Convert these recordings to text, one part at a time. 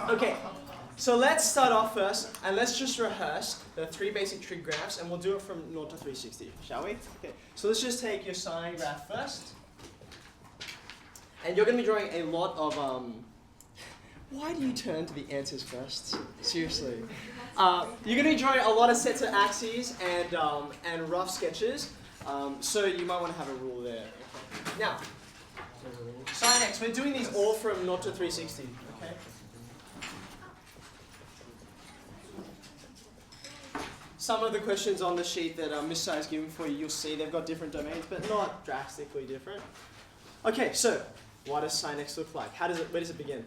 Okay, so let's start off first, and let's just rehearse the 3 basic trig graphs, and we'll do it from 0 to 360, shall we? Okay, so let's just take your sine graph first. And you're going to be drawing a lot of, why do you turn to the answers first? Seriously. You're going to be drawing a lot of sets of axes and rough sketches, so you might want to have a rule there. Okay. Now, sine x, we're doing these all from 0 to 360, okay? Some of the questions on the sheet that Miss Sai has given for you, you'll see they've got different domains, but not drastically different. Okay, so what does sine x look like? Where does it begin?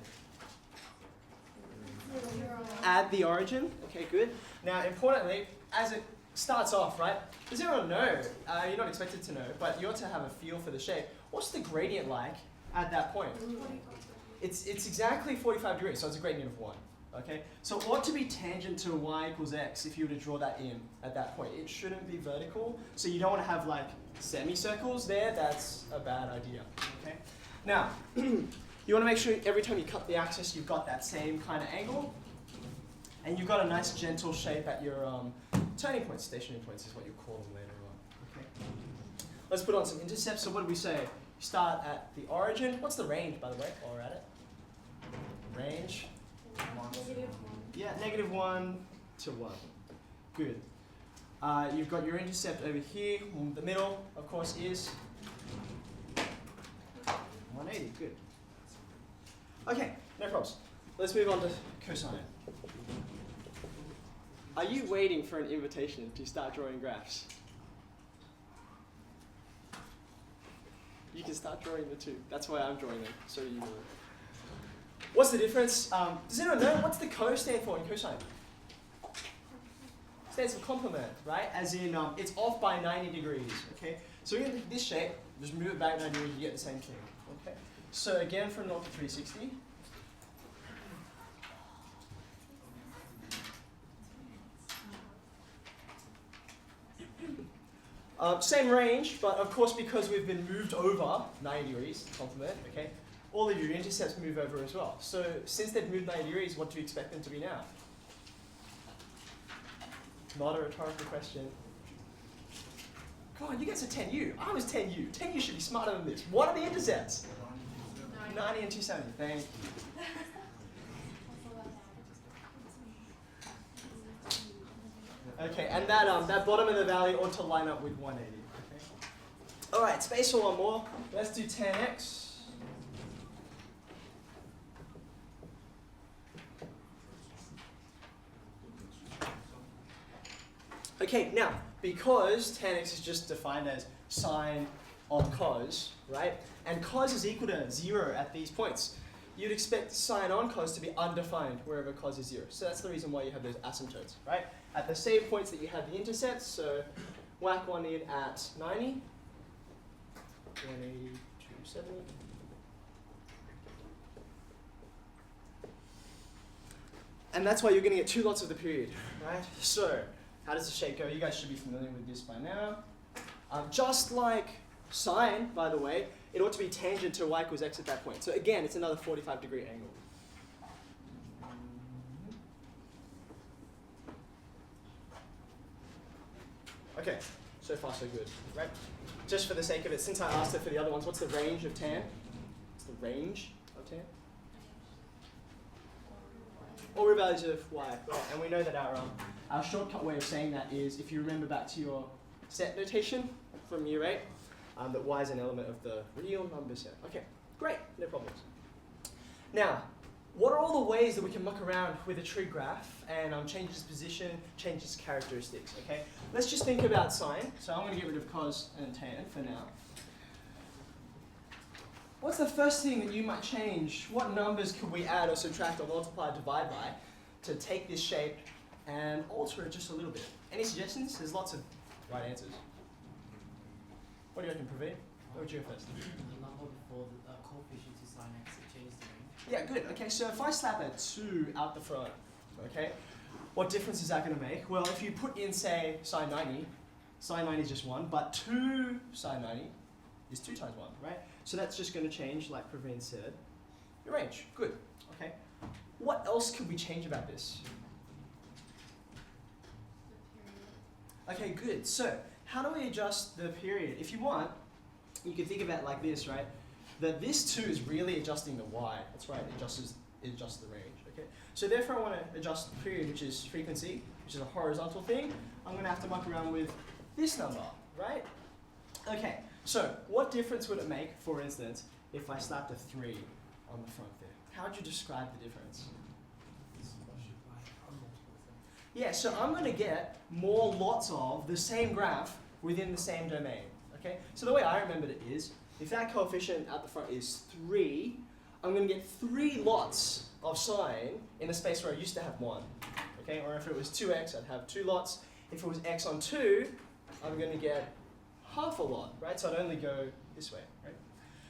At the origin. Okay, good. Now, importantly, as it starts off, right? Does everyone know? You're not expected to know, but you ought to have a feel for the shape. What's the gradient like at that point? It's exactly 45 degrees, so it's a gradient of 1. Okay, so it ought to be tangent to y equals x if you were to draw that in at that point. It shouldn't be vertical, so you don't want to have like semicircles there. That's a bad idea. Okay, now you want to make sure every time you cut the axis, you've got that same kind of angle, and you've got a nice gentle shape at your turning points. Stationary points is what you call them later on. Okay, let's put on some intercepts. So what did we say? You start at the origin. What's the range, by the way, while we're at it? Range. Yeah, -1 to 1. Good. You've got your intercept over here. The middle, of course, is 180. Good. Okay, no problems. Let's move on to cosine. Are you waiting for an invitation to start drawing graphs? You can start drawing the two. That's why I'm drawing them, so you will. What's the difference? Does anyone know what's the co stand for in cosine? It stands for complement, right? As in, it's off by 90 degrees, okay? So we're going to take this shape, just move it back 90 degrees, you get the same thing, okay? So again, from 0 to 360. Same range, but of course because we've been moved over 90 degrees, complement, okay? All of your intercepts move over as well. So since they've moved 90 degrees, what do you expect them to be now? Not a rhetorical question. Come on, you guys are 10U. I was 10U. 10U should be smarter than this. What are the intercepts? 90 and 270. Thank you. Okay, and that bottom of the valley ought to line up with 180. Okay. All right, space for one more. Let's do 10x. Okay, now, because tan x is just defined as sine of cos, right? And cos is equal to 0 at these points. You'd expect sine on cos to be undefined wherever cos is 0. So that's the reason why you have those asymptotes, right? At the same points that you have the intercepts, so whack one in at 90, 180, 270. And that's why you're going to get 2 lots of the period, right? So how does the shape go? You guys should be familiar with this by now. Just like sine, by the way, it ought to be tangent to y equals x at that point. So again, it's another 45-degree angle. Okay, so far so good, right? Just for the sake of it, since I asked it for the other ones, what's the range of tan? What's the range of tan? All real values of y, right? And we know that our shortcut way of saying that is, if you remember back to your set notation from year 8, that y is an element of the real number set. Okay, great, no problems. Now, what are all the ways that we can muck around with a trig graph and change its position, change its characteristics, okay? Let's just think about sine. So I'm going to get rid of cos and tan for now. What's the first thing that you might change? What numbers could we add or subtract or multiply, divide by to take this shape and alter it just a little bit? Any suggestions? There's lots of right answers. What do you reckon, Praveen? What would you go first? The number before the coefficient to sine x, it changes the range. Yeah, good. Okay, so if I slap a 2 out the front, okay, what difference is that going to make? Well, if you put in, say, sine 90 is just 1, but 2 sine 90 is 2 times 1, right? So that's just going to change, like Praveen said, your range. Good. Okay. What else could we change about this? Okay, good. So, how do we adjust the period? If you want, you can think about it like this, right? That this too is really adjusting the y. That's right, it adjusts the range. Okay. So therefore, I want to adjust the period, which is frequency, which is a horizontal thing. I'm going to have to muck around with this number, right? Okay. So what difference would it make, for instance, if I slapped a 3 on the front there? How would you describe the difference? Yeah, so I'm going to get more lots of the same graph within the same domain. Okay? So the way I remembered it is, if that coefficient at the front is 3, I'm going to get 3 lots of sine in a space where I used to have 1. Okay? Or if it was 2x, I'd have 2 lots. If it was x on 2, I'm going to get half a lot, right? So I'd only go this way, right?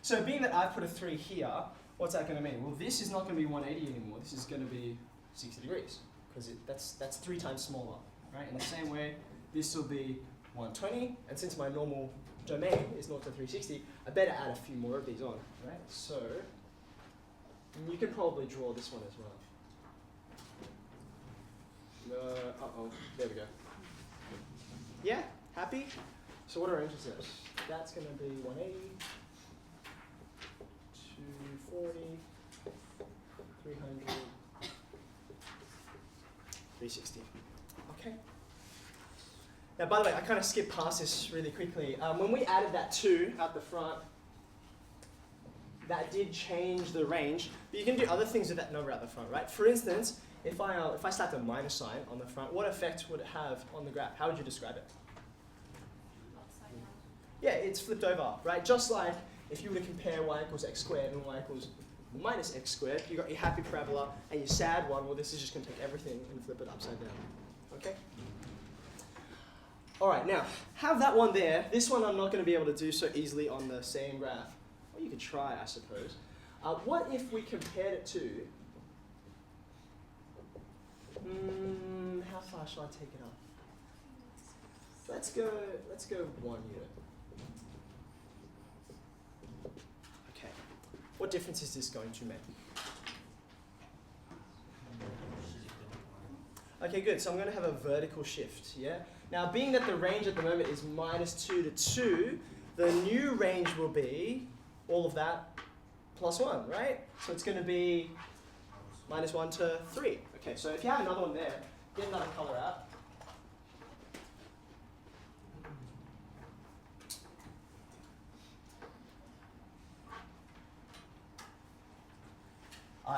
So being that I've put a 3 here, what's that going to mean? Well, this is not going to be 180 anymore. This is going to be 60 degrees, because that's 3 times smaller, right? In the same way, this will be 120, and since my normal domain is 0 to 360, I better add a few more of these on, right? So you can probably draw this one as well. Uh-oh, there we go. Yeah, happy? So what are our intercepts? That's going to be 180, 240, 300, 360. Okay. Now, by the way, I kind of skipped past this really quickly. When we added that 2 at the front, that did change the range, but you can do other things with that number at the front, right? For instance, if I slapped a minus sign on the front, what effect would it have on the graph? How would you describe it? Yeah, it's flipped over, right? Just like if you were to compare y equals x squared and y equals minus x squared, you've got your happy parabola and your sad one. Well, this is just going to take everything and flip it upside down. Okay? All right, now, have that one there. This one I'm not going to be able to do so easily on the same graph. Well, you could try, I suppose. What if we compared it to... how far shall I take it up? Let's go 1 unit. Okay. What difference is this going to make? Okay, good. So I'm going to have a vertical shift, yeah? Now, being that the range at the moment is -2 to 2, the new range will be all of that plus 1, right? So it's going to be -1 to 3. Okay, so if you have another one there, get another color out.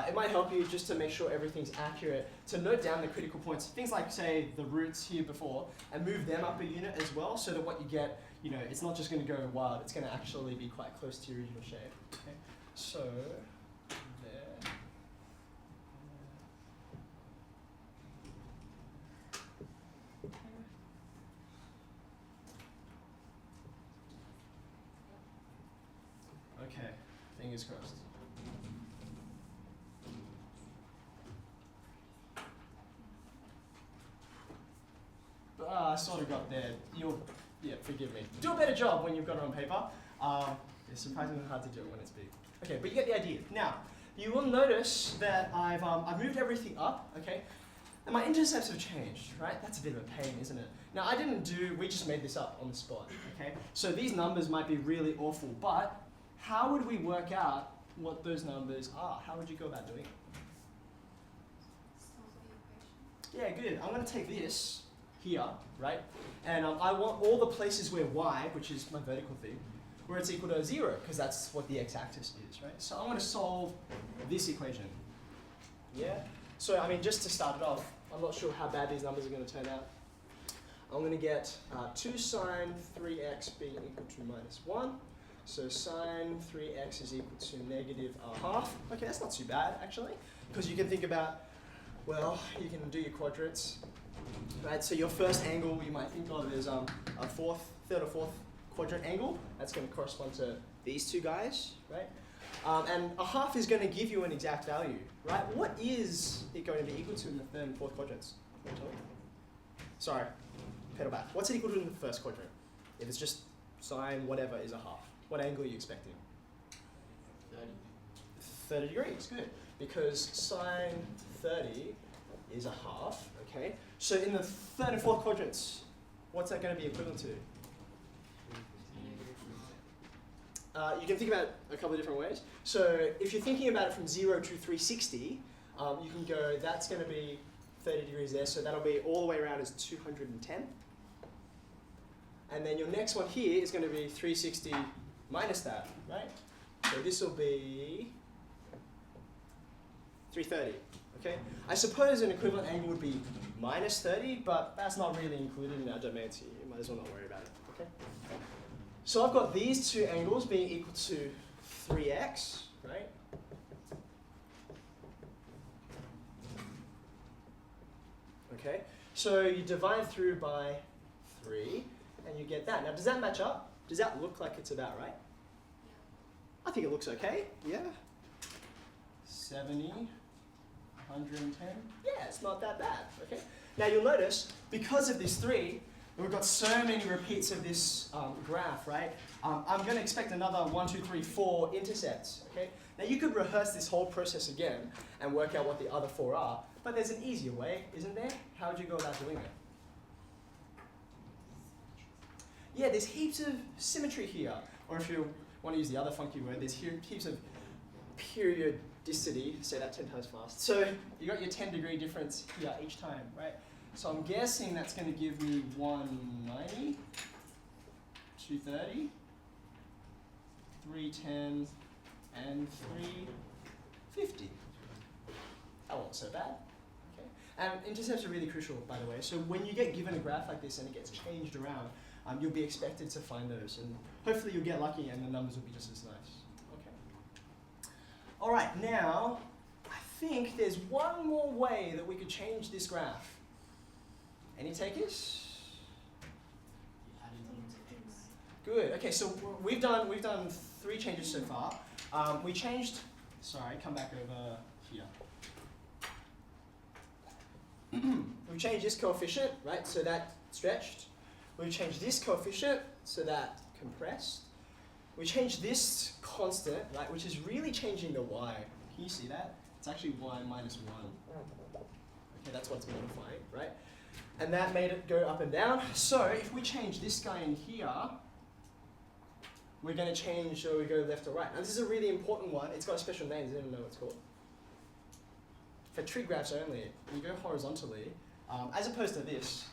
It might help you just to make sure everything's accurate, to note down the critical points, things like, say, the roots here before, and move them up a unit as well, so that what you get, you know, it's not just going to go wild, it's going to actually be quite close to your original shape. Okay? So, there. Okay, fingers crossed. I sort of got there. Yeah, forgive me. Do a better job when you've got it on paper. It's surprisingly hard to do it when it's big. Okay, but you get the idea. Now, you will notice that I've moved everything up, okay? And my intercepts have changed, right? That's a bit of a pain, isn't it? Now, we just made this up on the spot, okay? So these numbers might be really awful, but how would we work out what those numbers are? How would you go about doing it? Yeah, good. I'm going to take this here, right? And I want all the places where y, which is my vertical thing, where it's equal to 0, because that's what the x-axis is, right? So I'm going to solve this equation. Yeah? So, I mean, just to start it off, I'm not sure how bad these numbers are going to turn out. I'm going to get 2 sine 3x being equal to -1. So sine 3x is equal to -1/2. Okay, that's not too bad, actually, because you can think about, well, you can do your quadrants. Right, so your first angle you might think of is a third or fourth quadrant angle. That's going to correspond to these two guys, right? And 1/2 is going to give you an exact value, right? What is it going to be equal to in the third and fourth quadrants? Sorry, pedal back. What's it equal to in the first quadrant? If it's just sine whatever is 1/2. What angle are you expecting? 30 degrees, good. because sine 30 is a half, okay? So in the third and fourth quadrants, what's that going to be equivalent to? You can think about it a couple of different ways. So if you're thinking about it from 0 to 360, you can go, that's going to be 30 degrees there, so that'll be all the way around as 210. And then your next one here is going to be 360 minus that, right? So this will be 330, okay? I suppose an equivalent angle would be minus 30, but that's not really included in our domain, so you might as well not worry about it, okay? So I've got these two angles being equal to 3x, right? Okay, so you divide through by 3, and you get that. Now, does that match up? Does that look like it's about right? I think it looks okay, yeah. 70, 110, yeah, it's not that bad, okay? Now you'll notice, because of this 3, we've got so many repeats of this graph, right? I'm going to expect another 1, 2, 3, 4 intercepts, okay? Now you could rehearse this whole process again and work out what the other 4 are, but there's an easier way, isn't there? How would you go about doing it? Yeah, there's heaps of symmetry here, or if you want to use the other funky word, there's heaps of periodicity, say that 10 times fast. So you got your 10-degree difference here each time, right? So I'm guessing that's going to give me 190, 230, 310, and 350. That wasn't so bad. Okay. And intercepts are really crucial, by the way. So when you get given a graph like this and it gets changed around, you'll be expected to find those. And hopefully you'll get lucky and the numbers will be just as nice. Okay. All right, now I think there's one more way that we could change this graph. Any takers? Good. Okay, so we've done 3 changes so far. We changed. Sorry, come back over here. We changed this coefficient, right? So that stretched. We changed this coefficient, so that compressed. We changed this constant, right, which is really changing the y. Can you see that? It's actually y minus 1. Okay, that's what's modifying, right? And that made it go up and down. So if we change this guy in here, we're going to change, so we go left or right. Now this is a really important one. It's got a special name. Does anyone know what it's called? For trig graphs only, you go horizontally, as opposed to this.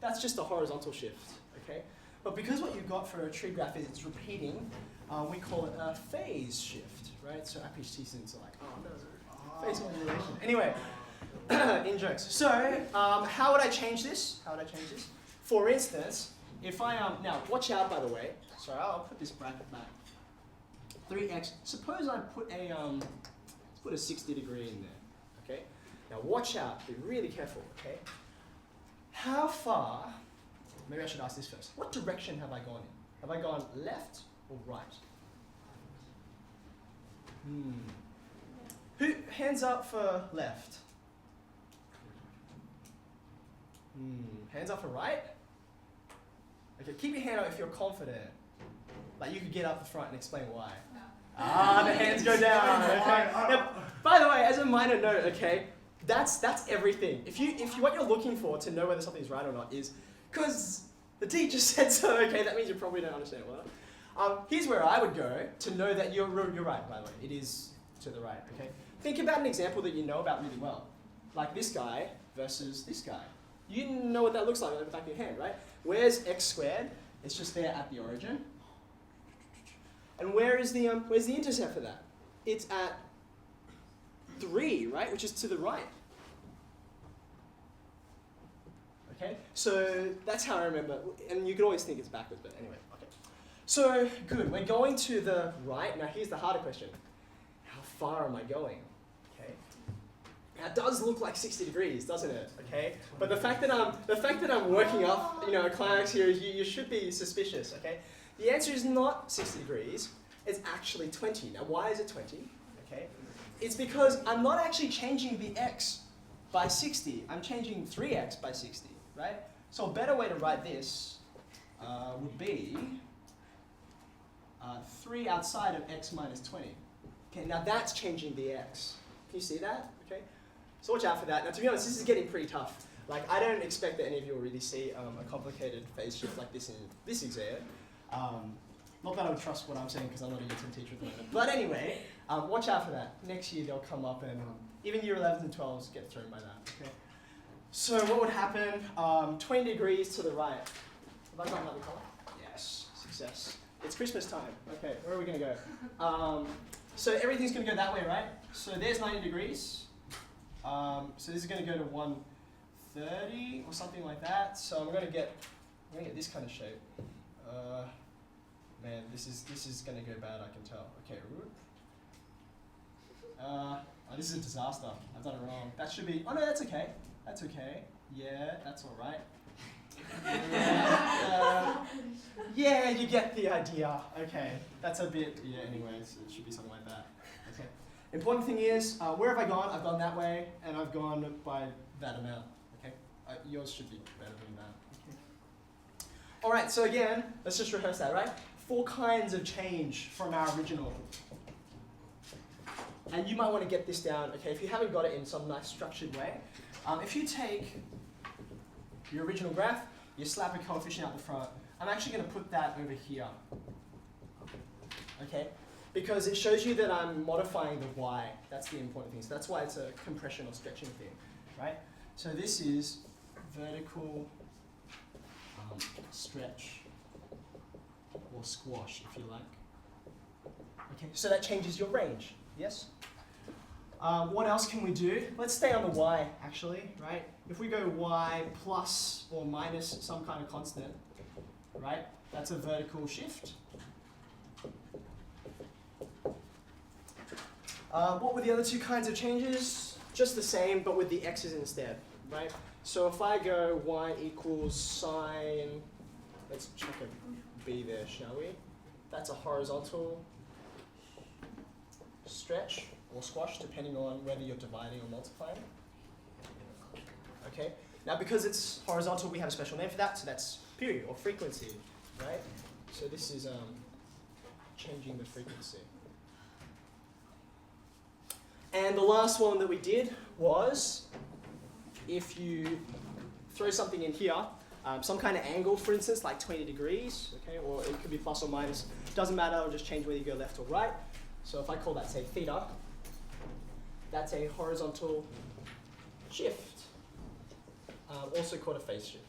That's just a horizontal shift, okay? But because what you've got for a trig graph is it's repeating, we call it a phase shift, right? So PhD students are like, oh no, phase modulation. Anyway, in jokes. So how would I change this? For instance, if I now watch out, by the way. Sorry, I'll put this bracket back. 3x. Suppose I put a let's put a 60 degree in there. Okay. Now watch out. Be really careful. Okay. How far? Maybe I should ask this first. What direction have I gone in? Have I gone left or right? Who hands up for left? Hands up for right? Okay, keep your hand up if you're confident. Like you could get up the front and explain why. No. The hands go down. Okay. Now, by the way, as a minor note, okay, that's everything. If what you're looking for to know whether something's right or not is because the teacher said so. Okay, that means you probably don't understand it well. Here's where I would go to know that you're right. By the way, it is to the right. Okay. Think about an example that you know about really well, like this guy versus this guy. You know what that looks like on the back of your hand, right? Where's x squared? It's just there at the origin. And where's the intercept for that? It's at 3, right? Which is to the right. Okay? So that's how I remember. And you could always think it's backwards, but anyway. Okay. So good. We're going to the right. Now here's the harder question. How far am I going? Okay. Now it does look like 60 degrees, doesn't it? Okay. But the fact that I'm working up, a climax here, you should be suspicious. Okay. The answer is not 60 degrees, it's actually 20. Now why is it 20? Okay. It's because I'm not actually changing the x by 60, I'm changing 3x by 60, right? So a better way to write this would be 3 outside of x minus 20. Okay, now that's changing the x. Can you see that? Okay, so watch out for that. Now to be honest, this is getting pretty tough. Like I don't expect that any of you will really see a complicated phase shift like this in this exam. Not that I would trust what I'm saying because I'm not a utility teacher at the moment. But anyway, watch out for that. Next year they'll come up and even year 11s and 12s get thrown by that. Okay. So what would happen? 20 degrees to the right. Have I got another colour? Yes, success. It's Christmas time. Okay, where are we going to go? So everything's going to go that way, right? So there's 90 degrees. So this is going to go to 130 or something like that. So I'm going to get this kind of shape. Man, this is going to go bad, I can tell. Okay, this is a disaster. I've done it wrong. That should be, oh no, that's okay. That's okay. Yeah, that's all right. Yeah, you get the idea. Okay, that's a bit, yeah, anyways, it should be something like that. Okay. Important thing is, where have I gone? I've gone that way, and I've gone by that amount. Okay, yours should be better than that. Okay. All right, so again, let's just rehearse that, right? 4 kinds of change from our original. And you might want to get this down, okay, if you haven't got it in some nice structured way. If you take your original graph, you slap a coefficient out the front. I'm actually going to put that over here, okay? Because it shows you that I'm modifying the y. That's the important thing. So that's why it's a compression or stretching thing, right? So this is vertical stretch or squash, if you like. Okay, so that changes your range, yes? What else can we do? Let's stay on the y, actually, right? If we go y plus or minus some kind of constant, right? That's a vertical shift. What were the other 2 kinds of changes? Just the same, but with the x's instead, right? So if I go y equals sine, let's chuck a b there, shall we? That's a horizontal stretch or squash, depending on whether you're dividing or multiplying. Okay, now because it's horizontal, we have a special name for that, so that's period or frequency, right? So this is changing the frequency. And the last one that we did was, if you throw something in here, some kind of angle, for instance, like 20 degrees, okay, or it could be plus or minus, doesn't matter, it'll just change whether you go left or right. So if I call that, say, theta, that's a horizontal shift, also called a phase shift.